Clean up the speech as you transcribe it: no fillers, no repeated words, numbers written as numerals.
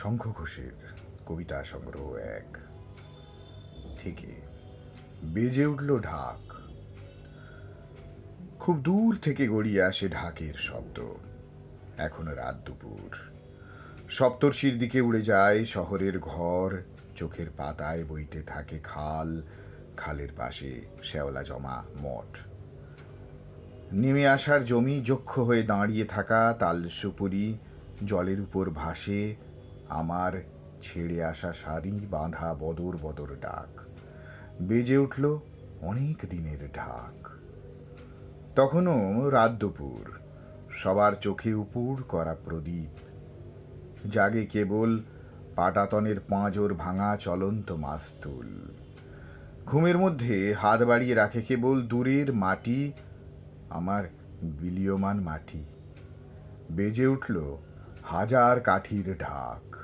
শঙ্খ ঘোষের কবিতা সংগ্রহ এক থেকে বেজে উঠল ঢাক। খুব দূর থেকে গড়িয়ে আসে ঢাকের শব্দ। এখনো রাত দুপুর। সপ্তর্ষির দিকে উড়ে যায় শহরের ঘর। চোখের পাতায় বইতে থাকে খাল, খালের পাশে শ্যাওলা জমা মঠ। নেমে আসার জমি যক্ষ হয়ে দাঁড়িয়ে থাকা তাল সুপুরি জলের উপর ভাসে। আমার ছেড়ে আসা শাড়ি বাঁধা বদর বদর ডাক। বেজে উঠল অনেক দিনের ঢাক। তখনও রাত দুপুর। সবার চোখে উপুড় করা প্রদীপ। জাগে কেবল পাটাতনের পাঁজর ভাঙা চলন্ত মাস্তুল। ঘুমের মধ্যে হাত বাড়িয়ে রাখে কেবল দূরের মাটি, আমার বিলীয়মান মাটি। বেজে উঠল হাজার কাঠির ঢাক।